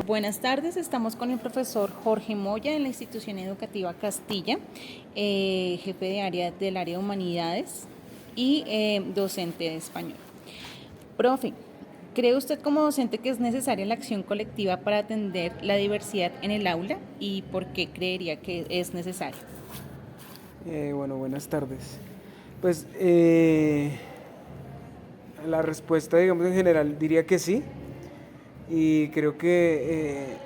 Buenas tardes, estamos con el profesor Jorge Moya en la institución educativa Castilla, jefe de área del área de humanidades y docente de español. Profe, ¿cree usted como docente que es necesaria la acción colectiva para atender la diversidad en el aula y por qué creería que es necesario? Bueno, buenas tardes. Pues la respuesta, digamos, en general diría que sí. Y creo que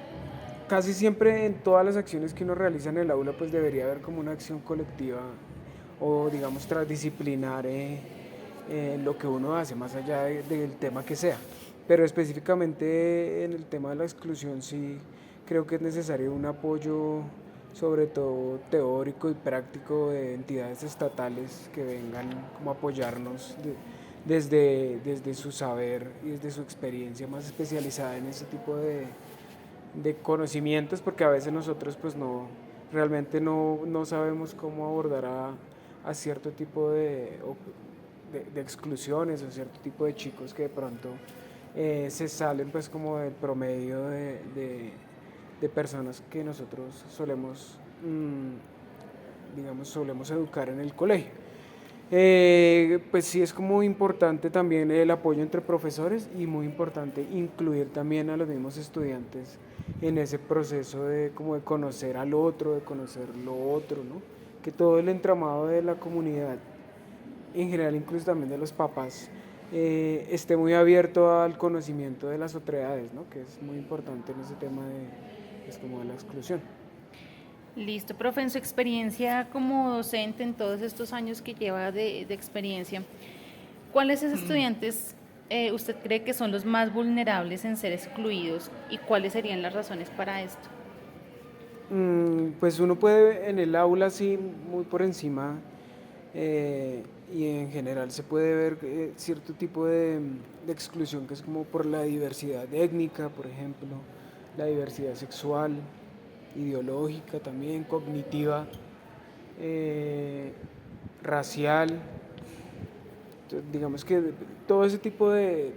casi siempre en todas las acciones que uno realiza en el aula, pues debería haber como una acción colectiva o, digamos, transdisciplinar lo que uno hace, más allá del tema que sea. Pero específicamente en el tema de la exclusión, sí creo que es necesario un apoyo, sobre todo teórico y práctico, de entidades estatales que vengan como a apoyarnos desde su saber y desde su experiencia más especializada en ese tipo de conocimientos, porque a veces nosotros pues no, realmente no sabemos cómo abordar a cierto tipo de exclusiones o cierto tipo de chicos que de pronto se salen pues como del promedio de personas que nosotros solemos, digamos, solemos educar en el colegio. Pues sí es como importante también el apoyo entre profesores y muy importante incluir también a los mismos estudiantes en ese proceso de como de conocer al otro, de conocer lo otro, ¿no? Que todo el entramado de la comunidad, en general incluso también de los papás, esté muy abierto al conocimiento de las otredades, ¿no? Que es muy importante en ese tema pues, como de la exclusión. Listo, profe, en su experiencia como docente en todos estos años que lleva de experiencia, ¿cuáles estudiantes usted cree que son los más vulnerables en ser excluidos y cuáles serían las razones para esto? Pues uno puede en el aula sí muy por encima y en general se puede ver cierto tipo de exclusión que es como por la diversidad étnica, por ejemplo, la diversidad sexual, ideológica también, cognitiva, eh, racial. Entonces, digamos que todo ese tipo de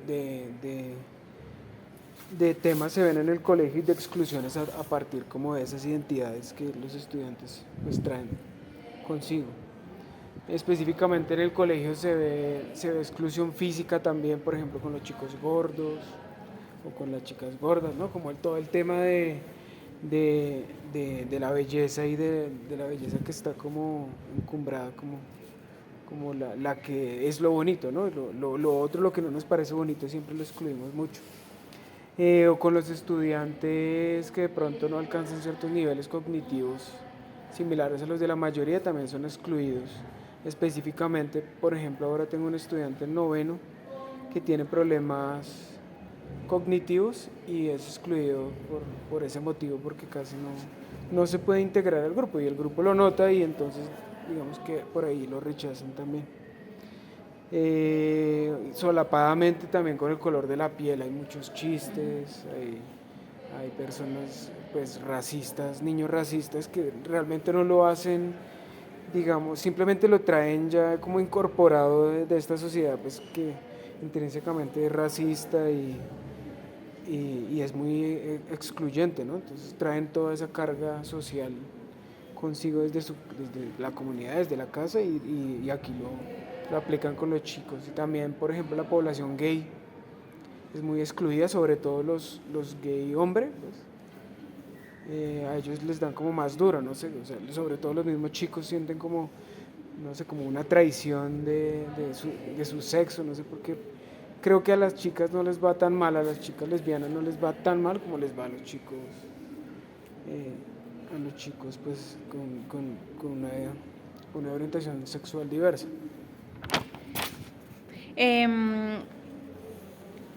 temas se ven en el colegio y de exclusiones a partir como de esas identidades que los estudiantes pues traen consigo. Específicamente en el colegio se ve exclusión física también, por ejemplo, con los chicos gordos o con las chicas gordas, ¿no? Como todo el tema de la belleza y de la belleza que está como encumbrada, como la que es lo bonito, ¿no? Lo otro, lo que no nos parece bonito, siempre lo excluimos mucho. O con los estudiantes que de pronto no alcanzan ciertos niveles cognitivos similares a los de la mayoría, también son excluidos. Específicamente, por ejemplo, ahora tengo un estudiante en noveno que tiene problemas cognitivos y es excluido por ese motivo porque casi no se puede integrar al grupo y el grupo lo nota y entonces digamos que por ahí lo rechazan también. Solapadamente también con el color de la piel, hay muchos chistes, hay personas pues racistas, niños racistas que realmente no lo hacen, digamos, simplemente lo traen ya como incorporado de esta sociedad pues que intrínsecamente es racista y es muy excluyente, ¿no? Entonces traen toda esa carga social consigo desde la comunidad, desde la casa y aquí lo aplican con los chicos. Y también, por ejemplo, la población gay es muy excluida, sobre todo los gay hombres, pues, a ellos les dan como más duro, no sé, o sea, sobre todo los mismos chicos sienten como, no sé, como una traición de su sexo, no sé por qué. Creo que a las chicas no les va tan mal, a las chicas lesbianas no les va tan mal como les va a los chicos pues con una orientación sexual diversa. Em,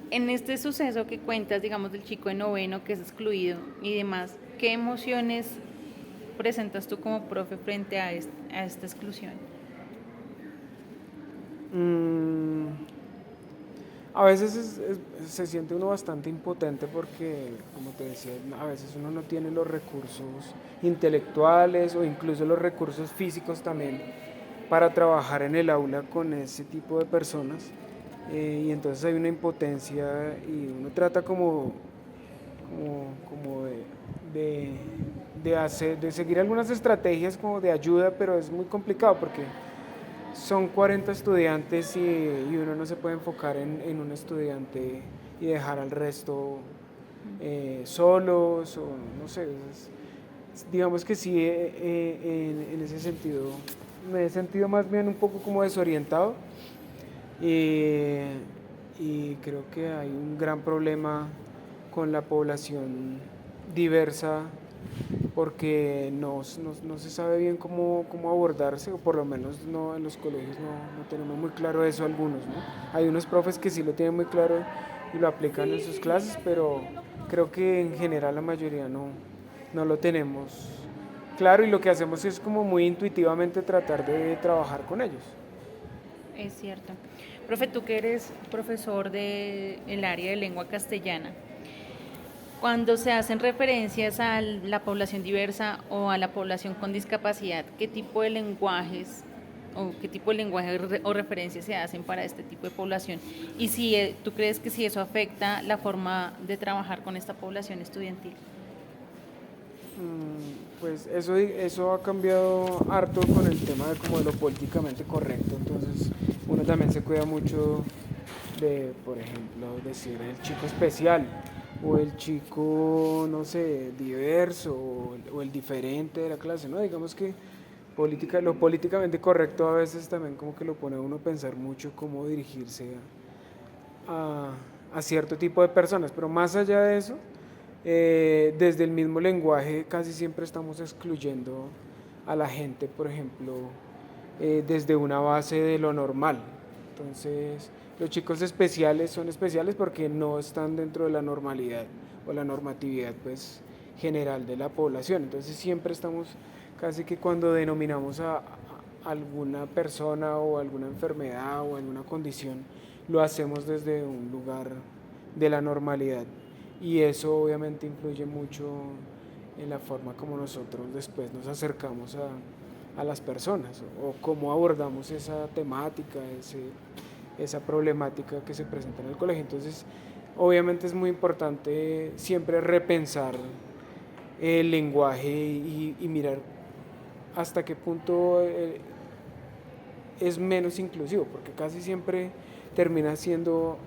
en este suceso que cuentas, digamos, del chico de noveno que es excluido y demás, ¿qué emociones presentas tú como profe frente a esta exclusión? Mm, a veces se siente uno bastante impotente porque, como te decía, a veces uno no tiene los recursos intelectuales o incluso los recursos físicos también para trabajar en el aula con ese tipo de personas. Y entonces hay una impotencia y uno trata como de seguir algunas estrategias como de ayuda, pero es muy complicado porque son 40 estudiantes y uno no se puede enfocar en un estudiante y dejar al resto solos, o no sé, digamos que sí, en ese sentido me he sentido más bien un poco como desorientado, y, y creo que hay un gran problema con la población diversa porque no se sabe bien cómo abordarse, o por lo menos no, en los colegios no tenemos muy claro eso algunos, ¿no? Hay unos profes que sí lo tienen muy claro y lo aplican en sus clases, pero creo que en general la mayoría no lo tenemos claro, y lo que hacemos es como muy intuitivamente tratar de trabajar con ellos. Es cierto. Profe, tú que eres profesor del área de lengua castellana, cuando se hacen referencias a la población diversa o a la población con discapacidad, ¿qué tipo de lenguajes o qué tipo de lenguaje o referencias se hacen para este tipo de población? Y si tú crees que si eso afecta la forma de trabajar con esta población estudiantil. Pues eso ha cambiado harto con el tema de como de lo políticamente correcto, entonces uno también se cuida mucho de, por ejemplo, decir el chico especial o el chico, no sé, diverso, o el diferente de la clase, ¿no? Digamos que lo políticamente correcto a veces también como que lo pone a uno a pensar mucho cómo dirigirse a, a cierto tipo de personas, pero más allá de eso, desde el mismo lenguaje casi siempre estamos excluyendo a la gente, por ejemplo, desde una base de lo normal. Entonces, los chicos especiales son especiales porque no están dentro de la normalidad o la normatividad, pues, general de la población. Entonces, siempre estamos, casi que cuando denominamos a alguna persona o alguna enfermedad o alguna condición, lo hacemos desde un lugar de la normalidad, y eso obviamente influye mucho en la forma como nosotros después nos acercamos a las personas, o cómo abordamos esa temática, esa problemática que se presenta en el colegio. Entonces, obviamente es muy importante siempre repensar el lenguaje y mirar hasta qué punto es menos inclusivo, porque casi siempre termina siendo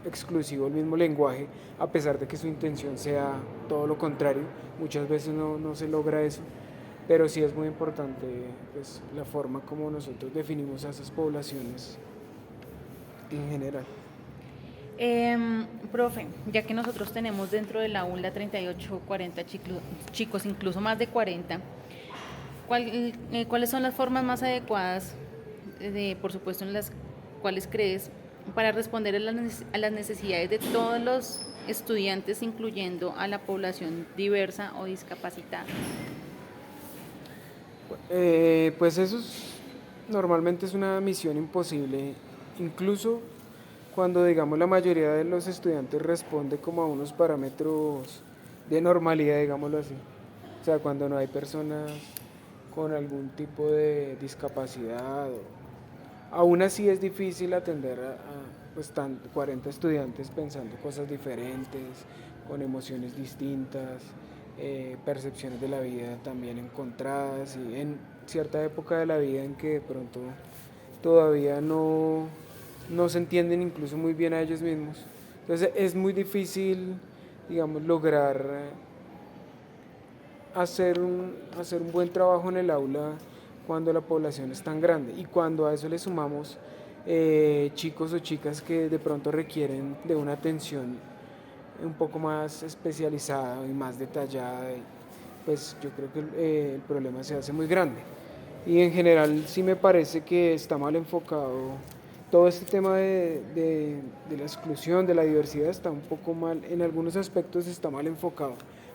exclusivo el mismo lenguaje, a pesar de que su intención sea todo lo contrario. Muchas veces no se logra eso, pero sí es muy importante, pues, la forma como nosotros definimos a esas poblaciones en general. Profe, ya que nosotros tenemos dentro del aula 38, 40 chicos, incluso más de 40, ¿cuáles son las formas más adecuadas, por supuesto, en las cuales crees, para responder a las necesidades de todos los estudiantes, incluyendo a la población diversa o discapacitada? Pues normalmente es una misión imposible, incluso cuando, digamos, la mayoría de los estudiantes responde como a unos parámetros de normalidad, digámoslo así. O sea, cuando no hay personas con algún tipo de discapacidad, aún así es difícil atender pues 40 estudiantes pensando cosas diferentes, con emociones distintas, percepciones de la vida también encontradas, y en cierta época de la vida en que de pronto todavía no se entienden incluso muy bien a ellos mismos. Entonces es muy difícil, digamos, lograr hacer un buen trabajo en el aula cuando la población es tan grande, y cuando a eso le sumamos chicos o chicas que de pronto requieren de una atención un poco más especializada y más detallada, pues yo creo que el problema se hace muy grande. Y en general sí me parece que está mal enfocado todo este tema de la exclusión, de la diversidad, está un poco mal, en algunos aspectos está mal enfocado.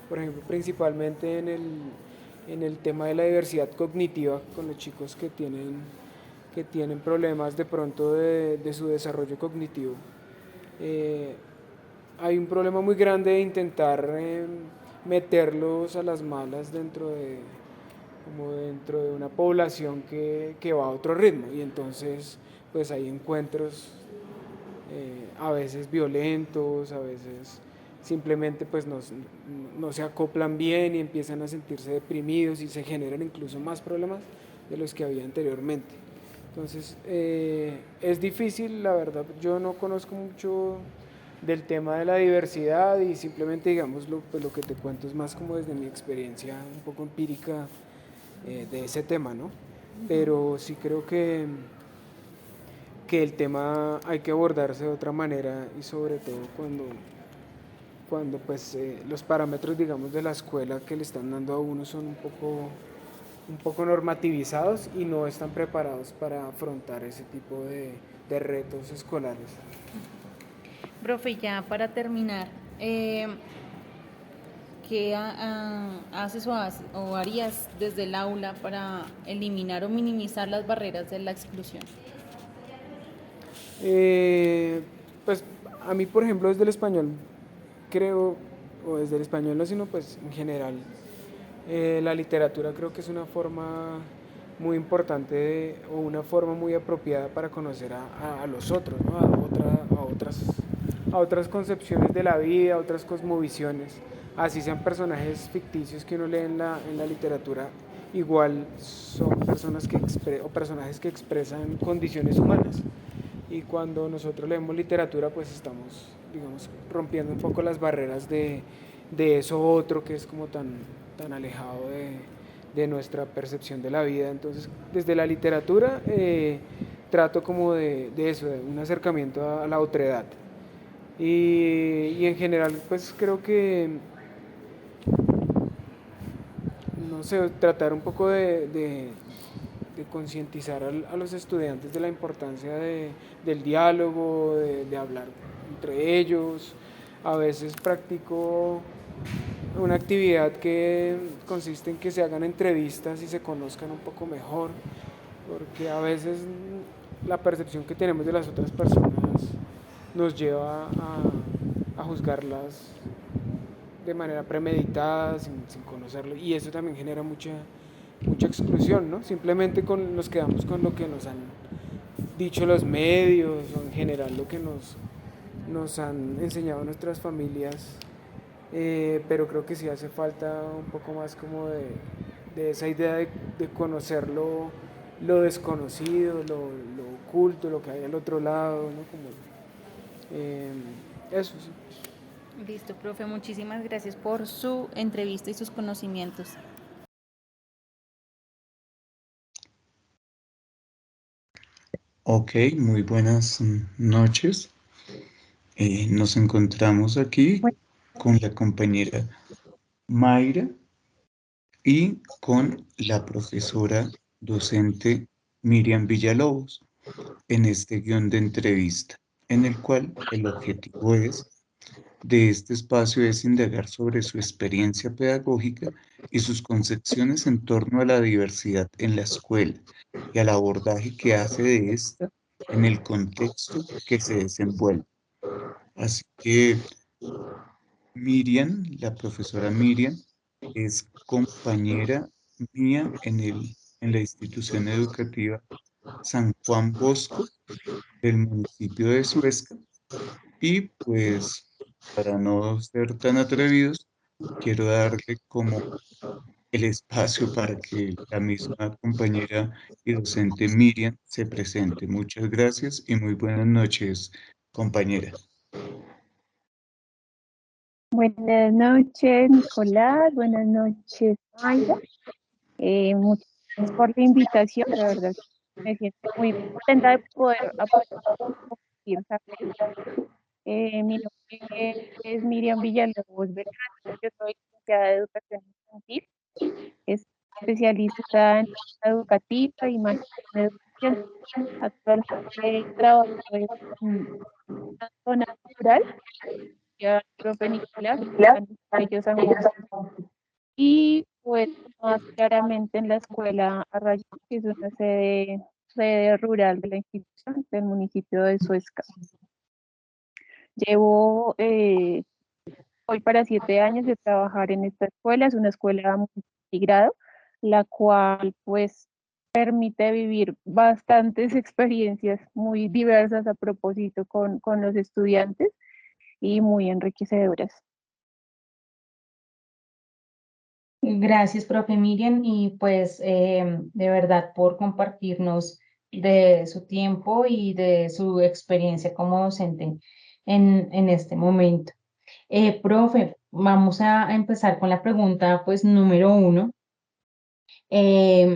Por ejemplo, principalmente en el tema de la diversidad cognitiva con los chicos que tienen problemas de pronto de su desarrollo cognitivo. Eh, Hay un problema muy grande de intentar meterlos a las malas como dentro de una población que va a otro ritmo, y entonces pues hay encuentros a veces violentos, a veces simplemente pues no se acoplan bien y empiezan a sentirse deprimidos y se generan incluso más problemas de los que había anteriormente. Entonces, es difícil, la verdad, yo no conozco mucho del tema de la diversidad y simplemente, digamos, pues lo que te cuento es más como desde mi experiencia un poco empírica de ese tema, ¿no? Pero sí creo que el tema hay que abordarse de otra manera y sobre todo cuando pues los parámetros, digamos, de la escuela que le están dando a uno son un poco normativizados y no están preparados para afrontar ese tipo de retos escolares. Profe, ya para terminar, ¿qué haces o harías desde el aula para eliminar o minimizar las barreras de la exclusión? Eh, pues a mí, por ejemplo, desde el español, creo, o desde el español no, sino pues en general, la literatura creo que es una forma muy importante o una forma muy apropiada para conocer a los otros, ¿no? A otras concepciones de la vida, a otras cosmovisiones, así sean personajes ficticios que uno lee en la literatura, igual son personas o personajes que expresan condiciones humanas. Y cuando nosotros leemos literatura, pues estamos, digamos, rompiendo un poco las barreras de eso otro que es como tan alejado de nuestra percepción de la vida. Entonces, desde la literatura trato como de eso, de un acercamiento a la otredad. Y en general, pues creo que, no sé, tratar un poco de concientizar a los estudiantes de la importancia del diálogo, de hablar entre ellos. A veces practico una actividad que consiste en que se hagan entrevistas y se conozcan un poco mejor, porque a veces la percepción que tenemos de las otras personas nos lleva a juzgarlas de manera premeditada, sin conocerlo, y eso también genera mucha exclusión, ¿no? Simplemente nos quedamos con lo que nos han dicho los medios o en general lo que nos han enseñado nuestras familias, pero creo que sí hace falta un poco más como de esa idea de conocer lo desconocido, lo oculto, lo que hay al otro lado, ¿no? Como, eso sí. Listo, profe, muchísimas gracias por su entrevista y sus conocimientos. Ok, muy buenas noches. Nos encontramos aquí con la compañera Mayra y con la profesora docente Miriam Villalobos en este guión de entrevista, en el cual el objetivo de este espacio es indagar sobre su experiencia pedagógica y sus concepciones en torno a la diversidad en la escuela y al abordaje que hace de esta en el contexto que se desenvuelve. Así que Miriam, la profesora Miriam, es compañera mía en la institución educativa San Juan Bosco del municipio de Suezca. Y pues, para no ser tan atrevidos, quiero darle como el espacio para que la misma compañera y docente Miriam se presente. Muchas gracias y muy buenas noches, compañera. Buenas noches, Nicolás. Buenas noches, Mayra. Muchas gracias por la invitación. De verdad, me siento muy contenta de poder aportar un poquito saber. Mi nombre es Miriam Villalobos Beltrán. Yo soy licenciada de Educación Infantil, es especialista en educativa y máster en educación. Actualmente trabajo en una zona rural, ya el profe Nicolás, en el Colegio San Juan, y pues más claramente en la escuela Arrayán, que es una sede rural de la institución del municipio de Suezca. Llevo hoy para 7 años de trabajar en esta escuela. Es una escuela multigrado, la cual pues permite vivir bastantes experiencias muy diversas a propósito con los estudiantes y muy enriquecedoras. Gracias, profe Miriam, y pues de verdad por compartirnos de su tiempo y de su experiencia como docente en este momento. Profe, vamos a empezar con la pregunta pues número uno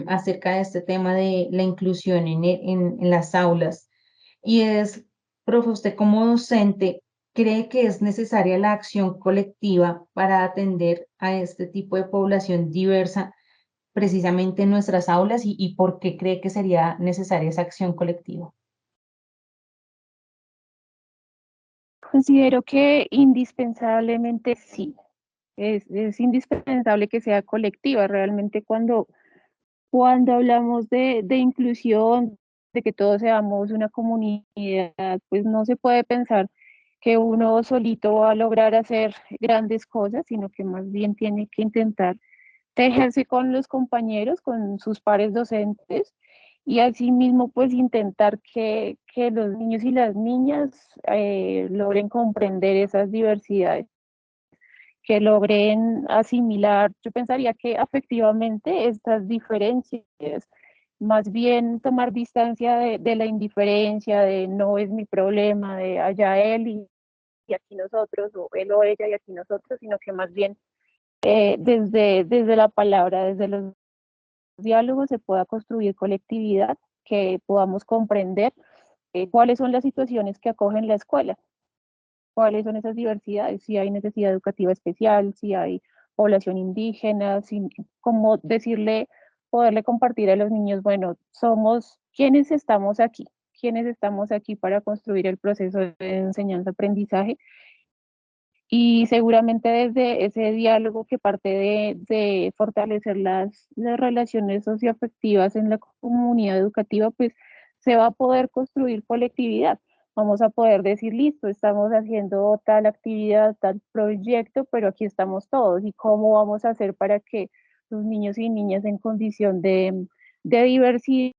acerca de este tema de la inclusión en las aulas. Y es, profe, usted como docente, ¿cree que es necesaria la acción colectiva para atender a este tipo de población diversa precisamente en nuestras aulas y por qué cree que sería necesaria esa acción colectiva? Considero que indispensablemente sí, es indispensable que sea colectiva. Realmente cuando hablamos de inclusión, de que todos seamos una comunidad, pues no se puede pensar que uno solito va a lograr hacer grandes cosas, sino que más bien tiene que intentar tejerse con los compañeros, con sus pares docentes y asimismo pues intentar que los niños y las niñas logren comprender esas diversidades, que logren asimilar. Yo pensaría que afectivamente estas diferencias, más bien tomar distancia de la indiferencia, de no es mi problema, de allá él y aquí nosotros, o él o ella y aquí nosotros, sino que más bien desde la palabra, desde los diálogos se pueda construir colectividad, que podamos comprender cuáles son las situaciones que acogen la escuela, cuáles son esas diversidades, si hay necesidad educativa especial, si hay población indígena, si, como decirle, poderle compartir a los niños, bueno, somos quienes estamos aquí para construir el proceso de enseñanza-aprendizaje y seguramente desde ese diálogo que parte de fortalecer las relaciones socioafectivas en la comunidad educativa, pues se va a poder construir colectividad. Vamos a poder decir, listo, estamos haciendo tal actividad, tal proyecto, pero aquí estamos todos. ¿Y cómo vamos a hacer para que los niños y niñas en condición de diversidad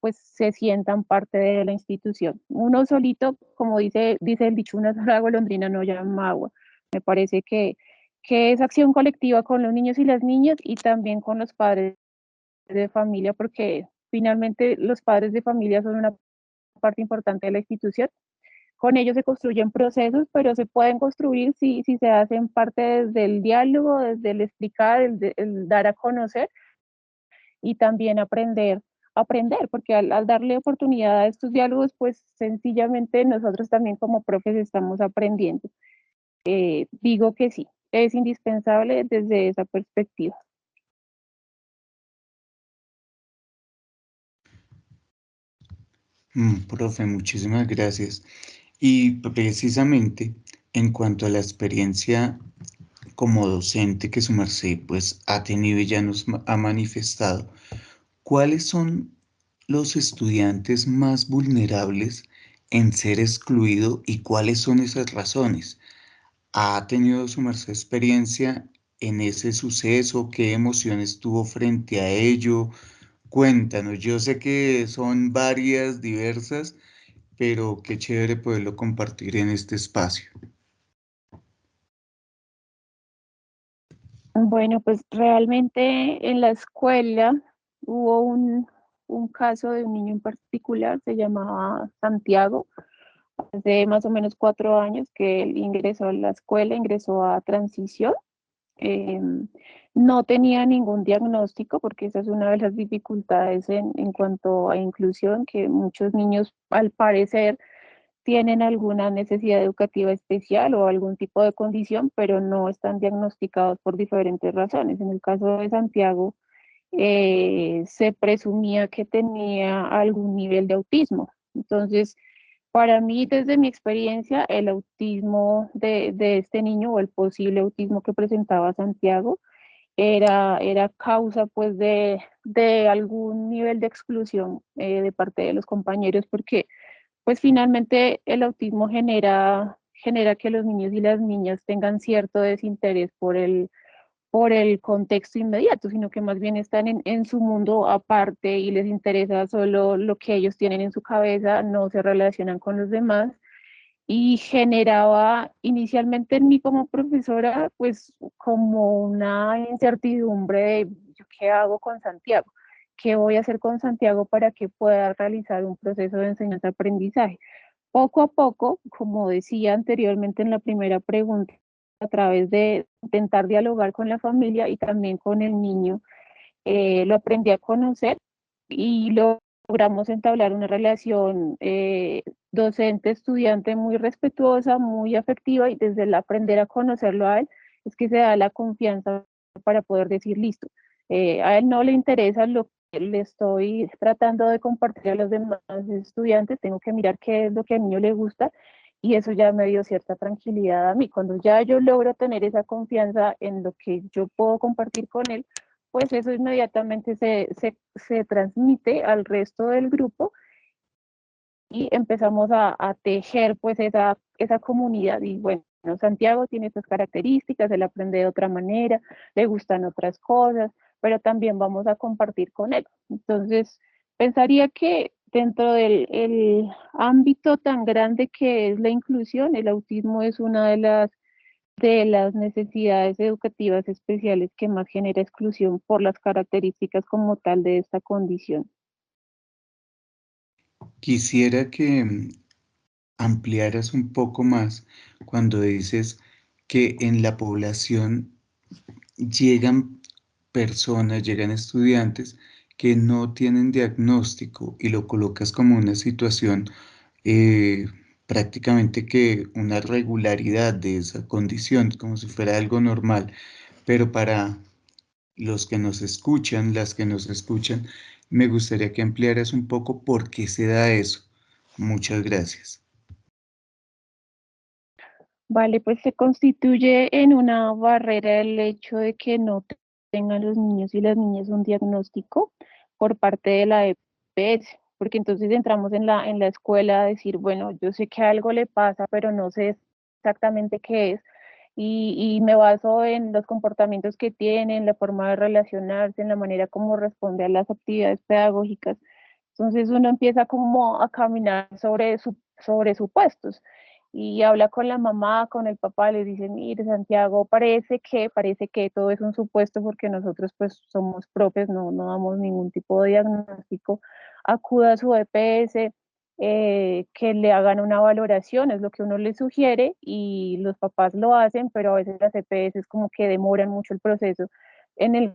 pues se sientan parte de la institución? Uno solito, como dice el dicho, una sola golondrina no llama agua. Me parece que es acción colectiva con los niños y las niñas y también con los padres de familia, porque finalmente los padres de familia son una parte importante de la institución. Con ellos se construyen procesos, pero se pueden construir si se hacen parte desde el diálogo, desde el explicar, el dar a conocer y también aprender, porque al darle oportunidad a estos diálogos, pues sencillamente nosotros también como profes estamos aprendiendo. Digo que sí, es indispensable desde esa perspectiva. Profe, muchísimas gracias. Y precisamente en cuanto a la experiencia como docente que su merced pues ha tenido y ya nos ha manifestado, ¿cuáles son los estudiantes más vulnerables en ser excluido y cuáles son esas razones? ¿Ha tenido su merced experiencia en ese suceso? ¿Qué emociones tuvo frente a ello? Cuéntanos, yo sé que son varias, diversas, pero qué chévere poderlo compartir en este espacio. Bueno, pues realmente en la escuela hubo un caso de un niño en particular, se llamaba Santiago, hace más o menos 4 años que él ingresó a la escuela, ingresó a transición. eh, no tenía ningún diagnóstico porque esa es una de las dificultades en cuanto a inclusión, que muchos niños al parecer tienen alguna necesidad educativa especial o algún tipo de condición, pero no están diagnosticados por diferentes razones. En el caso de Santiago, se presumía que tenía algún nivel de autismo. Entonces, para mí, desde mi experiencia, el autismo de este niño o el posible autismo que presentaba Santiago era causa pues de algún nivel de exclusión de parte de los compañeros, porque pues finalmente el autismo genera que los niños y las niñas tengan cierto desinterés por el contexto inmediato, sino que más bien están en su mundo aparte y les interesa solo lo que ellos tienen en su cabeza, no se relacionan con los demás y generaba inicialmente en mí como profesora pues como una incertidumbre de ¿yo qué hago con Santiago? ¿Qué voy a hacer con Santiago para que pueda realizar un proceso de enseñanza-aprendizaje? Poco a poco, como decía anteriormente en la primera pregunta, a través de intentar dialogar con la familia y también con el niño, lo aprendí a conocer y logramos entablar una relación docente-estudiante muy respetuosa, muy afectiva, y desde el aprender a conocerlo a él es que se da la confianza para poder decir, listo, a él no le interesa lo que le estoy tratando de compartir a los demás estudiantes, tengo que mirar qué es lo que al niño le gusta, y eso ya me dio cierta tranquilidad a mí. Cuando ya yo logro tener esa confianza en lo que yo puedo compartir con él, pues eso inmediatamente se transmite al resto del grupo y empezamos a tejer pues esa comunidad. Y bueno, Santiago tiene estas características, él aprende de otra manera, le gustan otras cosas, pero también vamos a compartir con él. Entonces, pensaría que dentro del el ámbito tan grande que es la inclusión, el autismo es una de las necesidades educativas especiales que más genera exclusión por las características como tal de esta condición. Quisiera que ampliaras un poco más cuando dices que en la población llegan personas, llegan estudiantes que no tienen diagnóstico y lo colocas como una situación eh, prácticamente que una regularidad de esa condición, como si fuera algo normal, pero para los que nos escuchan, las que nos escuchan, me gustaría que ampliaras un poco por qué se da eso. Muchas gracias. Vale, pues se constituye en una barrera el hecho de que no tengan los niños y las niñas un diagnóstico por parte de la EPS, porque entonces entramos en la escuela a decir, bueno, yo sé que algo le pasa, pero no sé exactamente qué es, y me baso en los comportamientos que tienen, la forma de relacionarse, en la manera como responde a las actividades pedagógicas. Entonces uno empieza como a caminar sobre supuestos y habla con la mamá, con el papá, le dice, mire, Santiago, parece que todo es un supuesto porque nosotros pues somos propios, no damos ningún tipo de diagnóstico, acuda a su EPS, que le hagan una valoración, es lo que uno le sugiere y los papás lo hacen, pero a veces las EPS es como que demoran mucho el proceso. En el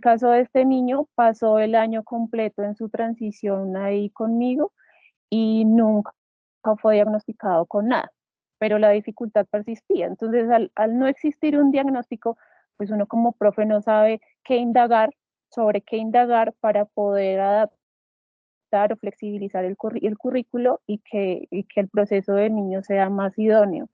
caso de este niño, pasó el año completo en su transición ahí conmigo y nunca fue diagnosticado con nada, pero la dificultad persistía. Entonces, al no existir un diagnóstico, pues uno como profe no sabe qué indagar, sobre qué indagar para poder adaptar o flexibilizar el currículo y que el proceso del niño sea más idóneo.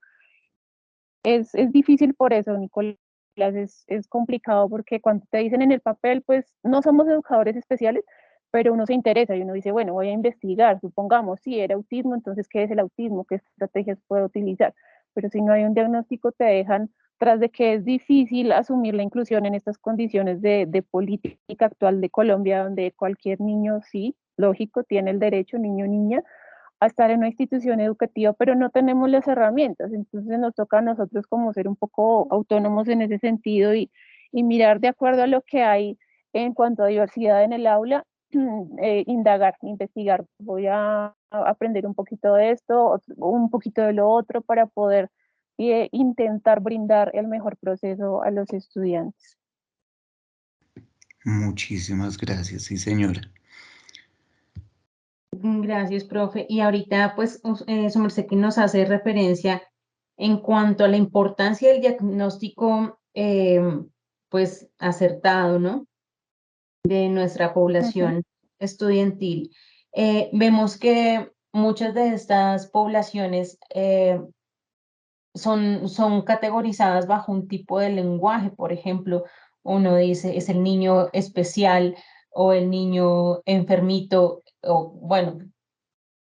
Es difícil por eso, Nicolás, es complicado porque cuando te dicen en el papel, pues no somos educadores especiales, pero uno se interesa y uno dice, bueno, voy a investigar, supongamos, si era autismo, entonces, ¿qué es el autismo? ¿Qué estrategias puedo utilizar? Pero si no hay un diagnóstico, te dejan tras de que es difícil asumir la inclusión en estas condiciones de política actual de Colombia, donde cualquier niño, sí, lógico, tiene el derecho, niño o niña, a estar en una institución educativa, pero no tenemos las herramientas. Entonces nos toca a nosotros como ser un poco autónomos en ese sentido y mirar de acuerdo a lo que hay en cuanto a diversidad en el aula, indagar, investigar. Voy a aprender un poquito de esto, un poquito de lo otro para poder intentar brindar el mejor proceso a los estudiantes. Muchísimas gracias, sí, señora. Gracias, profe. Y ahorita, pues, su merced que nos hace referencia en cuanto a la importancia del diagnóstico, pues, acertado, ¿no? De nuestra Uh -huh. población estudiantil. Vemos que muchas de estas poblaciones son categorizadas bajo un tipo de lenguaje. Por ejemplo, uno dice es el niño especial o el niño enfermito, o bueno,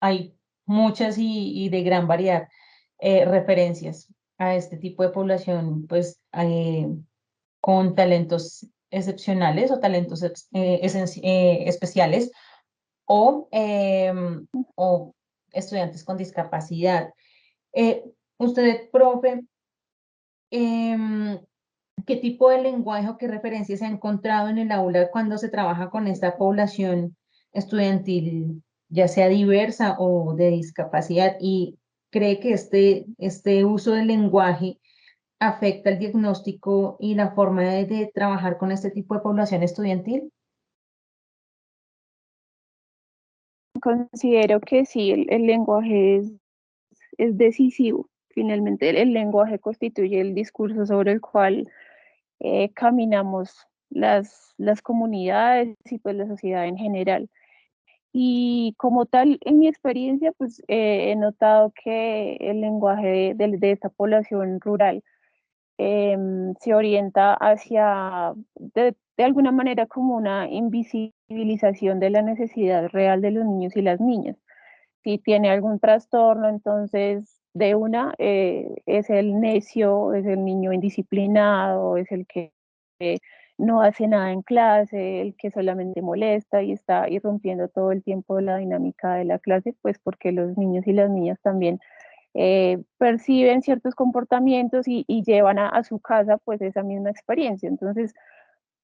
hay muchas y de gran variedad referencias a este tipo de población, pues con talentos excepcionales o talentos especiales o, o estudiantes con discapacidad. Usted, profe, em, ¿qué tipo de lenguaje o qué referencias se ha encontrado en el aula cuando se trabaja con esta población estudiantil, ya sea diversa o de discapacidad? ¿Y cree que este uso del lenguaje afecta el diagnóstico y la forma de trabajar con este tipo de población estudiantil? Considero que sí, el lenguaje es decisivo. Finalmente, el lenguaje constituye el discurso sobre el cual caminamos las comunidades y pues la sociedad en general. Y como tal, en mi experiencia, pues he notado que el lenguaje de esta población rural se orienta hacia, de alguna manera, como una invisibilización de la necesidad real de los niños y las niñas. Si tiene algún trastorno, entonces de una es el necio, es el niño indisciplinado, es el que no hace nada en clase, el que solamente molesta y está irrumpiendo todo el tiempo la dinámica de la clase, pues porque los niños y las niñas también perciben ciertos comportamientos y llevan a su casa pues esa misma experiencia. Entonces,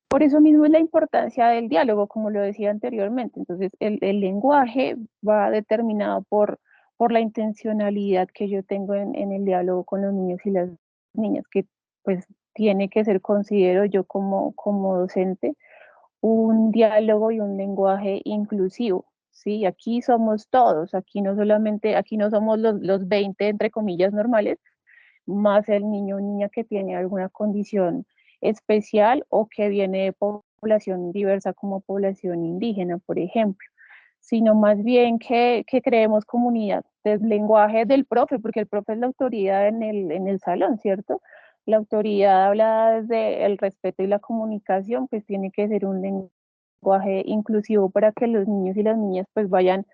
por eso mismo es la importancia del diálogo, como lo decía anteriormente. Entonces, el lenguaje va determinado por la intencionalidad que yo tengo en el diálogo con los niños y las niñas, que pues tiene que ser, considero yo como docente, un diálogo y un lenguaje inclusivo. Sí, aquí somos todos, aquí no solamente, aquí no somos los 20 entre comillas normales, más el niño o niña que tiene alguna condición especial o que viene de población diversa como población indígena, por ejemplo, sino más bien que creemos comunidad del lenguaje del profe, porque el profe es la autoridad en el salón, ¿cierto? La autoridad hablada desde el respeto y la comunicación, pues tiene que ser un lenguaje inclusivo para que los niños y las niñas pues vayan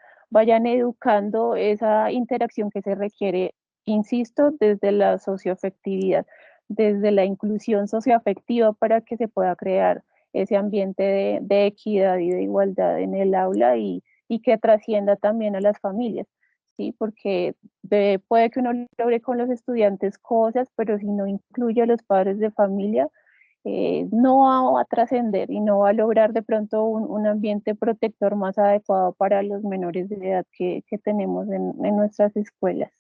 educando esa interacción que se requiere, insisto, desde la socioafectividad, desde la inclusión socioafectiva para que se pueda crear ese ambiente de equidad y de igualdad en el aula y que trascienda también a las familias, ¿sí? Porque puede que uno logre con los estudiantes cosas, pero si no incluye a los padres de familia, no va a trascender y no va a lograr de pronto un ambiente protector más adecuado para los menores de edad que tenemos en nuestras escuelas.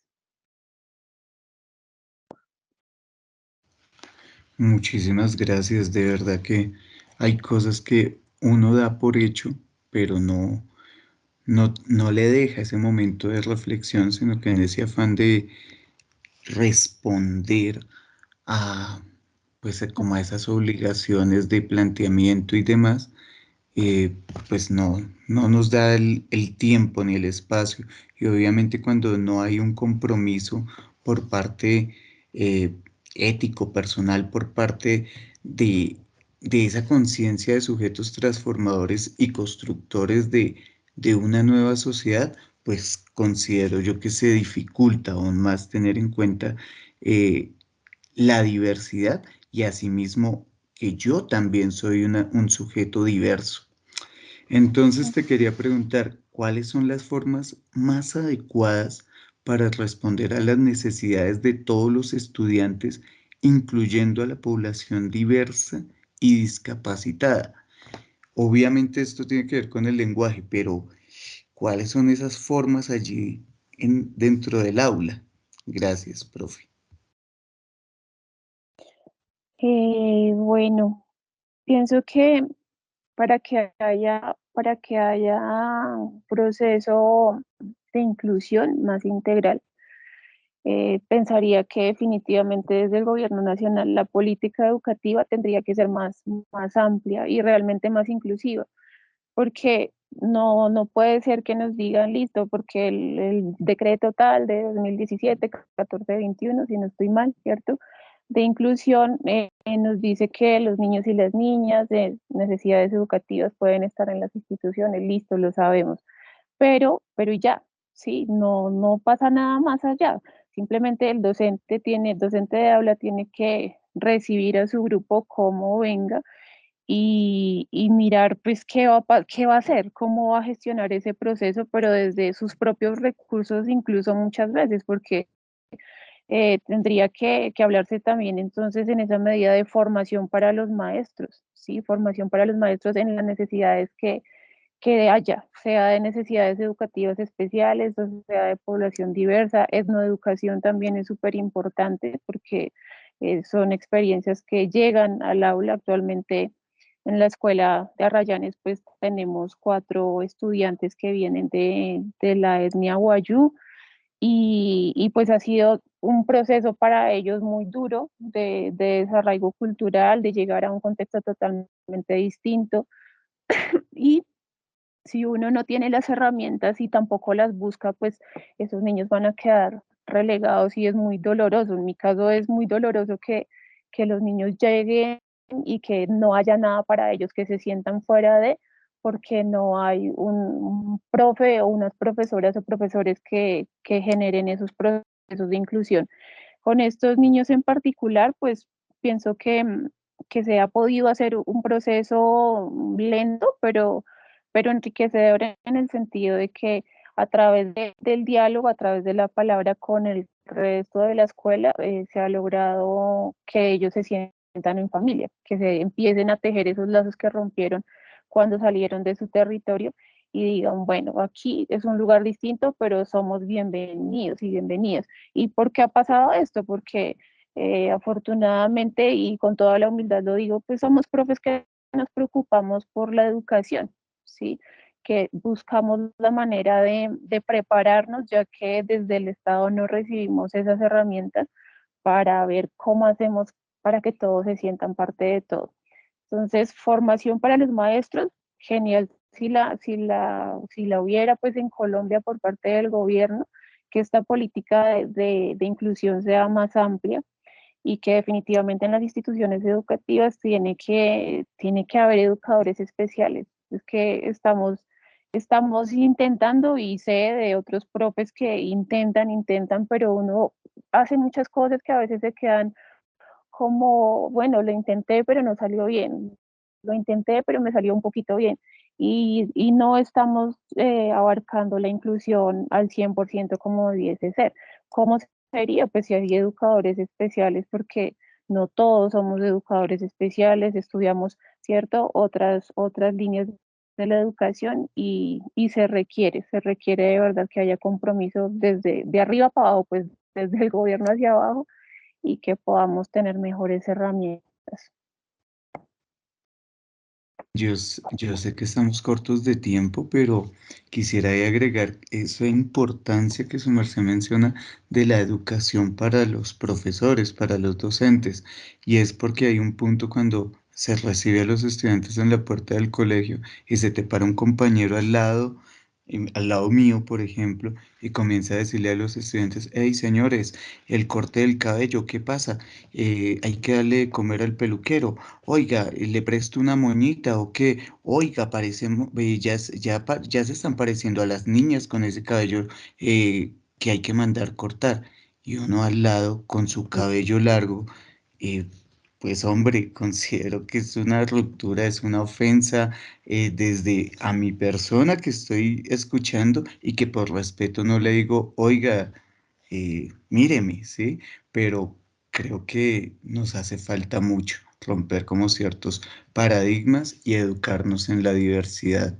Muchísimas gracias, de verdad que hay cosas que uno da por hecho, pero no le deja ese momento de reflexión, sino que en ese afán de responder a, pues, como a esas obligaciones de planteamiento y demás, eh, pues no nos da el tiempo ni el espacio. Y obviamente cuando no hay un compromiso por parte eh, ético, personal, por parte de, de esa conciencia de sujetos transformadores y constructores de una nueva sociedad, pues considero yo que se dificulta aún más tener en cuenta eh, la diversidad y asimismo que yo también soy un sujeto diverso. Entonces te quería preguntar, ¿cuáles son las formas más adecuadas para responder a las necesidades de todos los estudiantes, incluyendo a la población diversa y discapacitada? Obviamente esto tiene que ver con el lenguaje, pero ¿cuáles son esas formas allí dentro del aula? Gracias, profe. Bueno, pienso que para que haya un proceso de inclusión más integral, pensaría que definitivamente desde el gobierno nacional la política educativa tendría que ser más amplia y realmente más inclusiva, porque no puede ser que nos digan listo, porque el decreto tal de 2017, 1421, si no estoy mal, ¿cierto? De inclusión nos dice que los niños y las niñas de necesidades educativas pueden estar en las instituciones, listo, lo sabemos, pero ya, ¿sí? No pasa nada más allá. Simplemente el docente de aula tiene que recibir a su grupo como venga y mirar pues qué va a hacer, cómo va a gestionar ese proceso, pero desde sus propios recursos incluso muchas veces, porque tendría que hablarse también entonces en esa medida de formación para los maestros, ¿sí? Formación para los maestros en las necesidades que haya, sea de necesidades educativas especiales, o sea de población diversa. Etnoeducación también es súper importante porque son experiencias que llegan al aula. Actualmente en la escuela de Arrayanes pues tenemos 4 estudiantes que vienen de la etnia Wayuu, y pues ha sido un proceso para ellos muy duro de desarraigo cultural, de llegar a un contexto totalmente distinto. Y si uno no tiene las herramientas y tampoco las busca, pues esos niños van a quedar relegados y es muy doloroso. En mi caso es muy doloroso que los niños lleguen y que no haya nada para ellos, que se sientan fuera de, porque no hay un profe o unas profesoras o profesores que generen esos procesos de inclusión. Con estos niños en particular, pues pienso que se ha podido hacer un proceso lento, pero enriquecedor en el sentido de que a través del diálogo, a través de la palabra con el resto de la escuela, se ha logrado que ellos se sientan en familia, que se empiecen a tejer esos lazos que rompieron cuando salieron de su territorio y digan, bueno, aquí es un lugar distinto, pero somos bienvenidos y bienvenidas. ¿Y por qué ha pasado esto? Porque afortunadamente y con toda la humildad lo digo, pues somos profes que nos preocupamos por la educación, ¿sí? Que buscamos la manera de prepararnos, ya que desde el Estado no recibimos esas herramientas para ver cómo hacemos para que todos se sientan parte de todo. Entonces, formación para los maestros, genial si la hubiera pues en Colombia por parte del gobierno, que esta política de inclusión sea más amplia y que definitivamente en las instituciones educativas tiene que haber educadores especiales. Es que estamos intentando y sé de otros profes que intentan, pero uno hace muchas cosas que a veces se quedan como, bueno, lo intenté, pero no salió bien. Lo intenté, pero me salió un poquito bien. Y no estamos abarcando la inclusión al 100% como debiese ser. ¿Cómo sería? Pues si hay educadores especiales, porque no todos somos educadores especiales, estudiamos, ¿cierto? Otras líneas de la educación y se requiere de verdad que haya compromiso desde de arriba para abajo, pues desde el gobierno hacia abajo y que podamos tener mejores herramientas. Yo sé que estamos cortos de tiempo, pero quisiera ahí agregar esa importancia que su merced menciona de la educación para los profesores, para los docentes. Y es porque hay un punto cuando se recibe a los estudiantes en la puerta del colegio y se te para un compañero al lado, al lado mío, por ejemplo, y comienza a decirle a los estudiantes, hey señores, el corte del cabello, ¿qué pasa? Hay que darle de comer al peluquero. Oiga, ¿le presto una moñita o qué? Oiga, parecemos, ya se están pareciendo a las niñas con ese cabello que hay que mandar cortar. Y uno al lado con su cabello largo, eh, pues hombre, considero que es una ruptura, es una ofensa desde a mi persona que estoy escuchando y que por respeto no le digo, oiga, míreme, ¿sí? Pero creo que nos hace falta mucho romper como ciertos paradigmas y educarnos en la diversidad.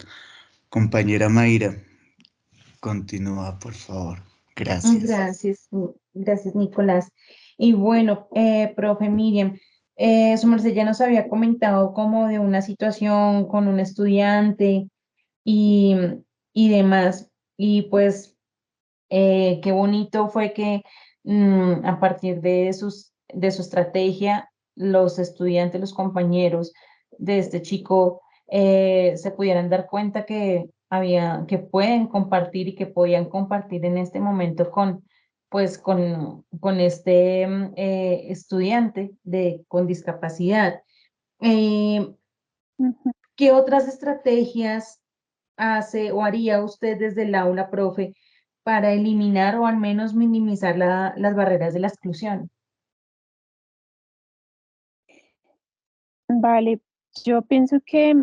Compañera Mayra, continúa, por favor. Gracias. Gracias, gracias, Nicolás. Y bueno, profe Miriam, su merced ya nos había comentado como de una situación con un estudiante y, y demás. Y pues qué bonito fue que a partir de su estrategia, los estudiantes, los compañeros de este chico se pudieran dar cuenta que pueden compartir y que podían compartir en este momento pues, con este estudiante con discapacidad. Eh, Ujú. ¿Qué otras estrategias hace o haría usted desde el aula, profe, para eliminar o al menos minimizar las barreras de la exclusión? Vale, yo pienso que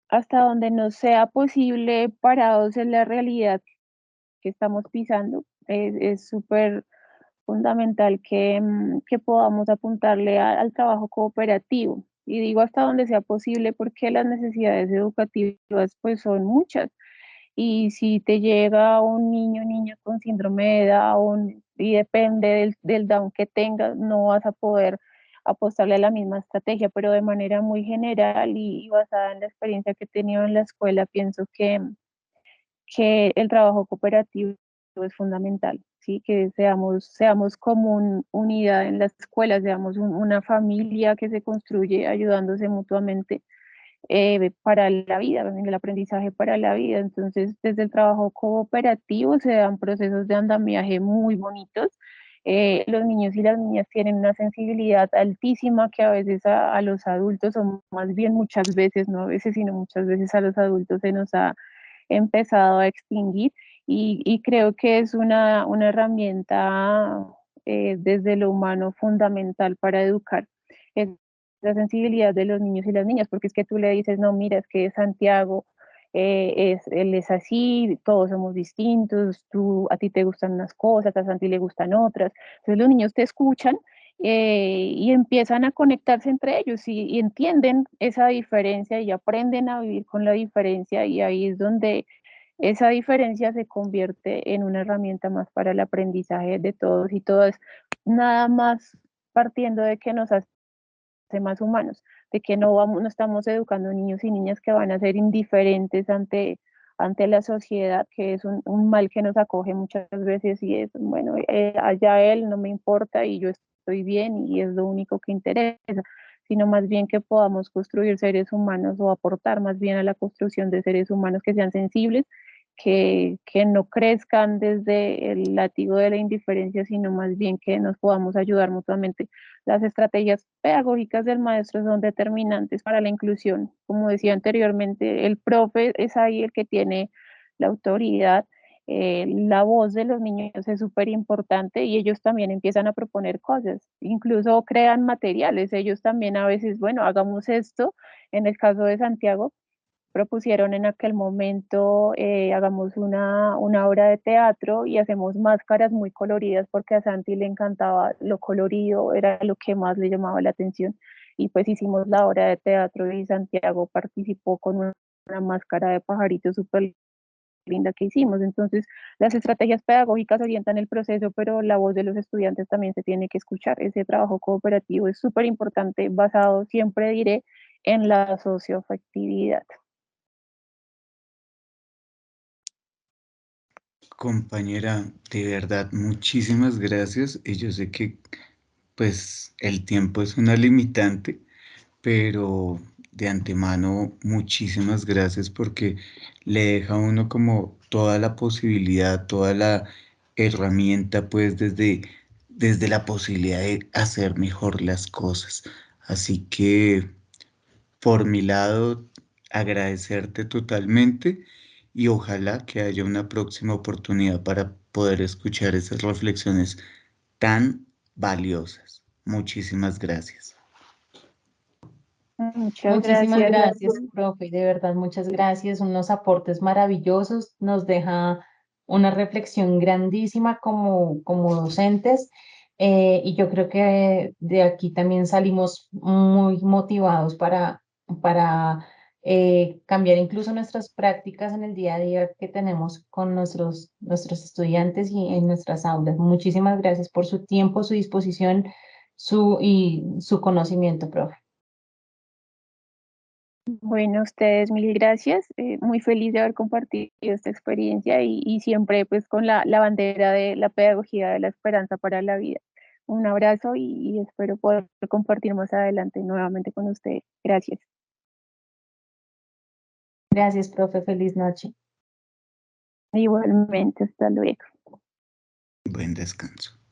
hasta donde nos sea posible, parados en la realidad que estamos pisando, es súper fundamental que podamos apuntarle al trabajo cooperativo. Y digo hasta donde sea posible porque las necesidades educativas pues son muchas. Y si te llega un niño o niña con síndrome de Down y depende del Down que tengas, no vas a poder apostarle a la misma estrategia, pero de manera muy general y basada en la experiencia que he tenido en la escuela, pienso que el trabajo cooperativo es fundamental, ¿sí? Que seamos como unidad en las escuelas, seamos una familia que se construye ayudándose mutuamente para la vida, en el aprendizaje para la vida. Entonces, desde el trabajo cooperativo se dan procesos de andamiaje muy bonitos. Los niños y las niñas tienen una sensibilidad altísima que a veces a los adultos, o más bien muchas veces, no a veces, sino muchas veces a los adultos se nos ha empezado a extinguir y creo que es una herramienta desde lo humano fundamental para educar. Es la sensibilidad de los niños y las niñas, porque es que tú le dices, no, mira, es que Santiago, él es así, todos somos distintos, a ti te gustan unas cosas, a Santi le gustan otras. Entonces los niños te escuchan y empiezan a conectarse entre ellos y entienden esa diferencia y aprenden a vivir con la diferencia y ahí es donde esa diferencia se convierte en una herramienta más para el aprendizaje de todos y todas, nada más partiendo de que nos hace más humanos, de que no estamos educando niños y niñas que van a ser indiferentes ante la sociedad, que es un mal que nos acoge muchas veces y es, bueno, allá él no me importa y yo estoy bien y es lo único que interesa, sino más bien que podamos construir seres humanos o aportar más bien a la construcción de seres humanos que sean sensibles, que no crezcan desde el látigo de la indiferencia, sino más bien que nos podamos ayudar mutuamente. Las estrategias pedagógicas del maestro son determinantes para la inclusión. Como decía anteriormente, el profe es ahí el que tiene la autoridad. La voz de los niños es súper importante y ellos también empiezan a proponer cosas, incluso crean materiales. Ellos también a veces, bueno, hagamos esto. En el caso de Santiago, propusieron en aquel momento, hagamos una obra de teatro y hacemos máscaras muy coloridas porque a Santi le encantaba lo colorido, era lo que más le llamaba la atención. Y pues hicimos la obra de teatro y Santiago participó con una máscara de pajarito súper linda que hicimos. Entonces, las estrategias pedagógicas orientan el proceso, pero la voz de los estudiantes también se tiene que escuchar. Ese trabajo cooperativo es súper importante, basado, siempre diré, en la socioafectividad. Compañera, de verdad, muchísimas gracias. Y yo sé que pues el tiempo es una limitante, pero de antemano muchísimas gracias porque le deja a uno como toda la posibilidad, toda la herramienta, pues desde la posibilidad de hacer mejor las cosas. Así que por mi lado, agradecerte totalmente y ojalá que haya una próxima oportunidad para poder escuchar esas reflexiones tan valiosas. Muchísimas gracias. Muchas Muchísimas gracias. gracias, profe, de verdad, muchas gracias, unos aportes maravillosos, nos deja una reflexión grandísima como docentes y yo creo que de aquí también salimos muy motivados para cambiar incluso nuestras prácticas en el día a día que tenemos con nuestros estudiantes y en nuestras aulas. Muchísimas gracias por su tiempo, su disposición y su conocimiento, profe. Bueno, ustedes mil gracias. Muy feliz de haber compartido esta experiencia y siempre pues con la bandera de la pedagogía de la esperanza para la vida. Un abrazo y espero poder compartir más adelante nuevamente con ustedes. Gracias. Gracias, profe. Feliz noche. Igualmente, hasta luego. Buen descanso.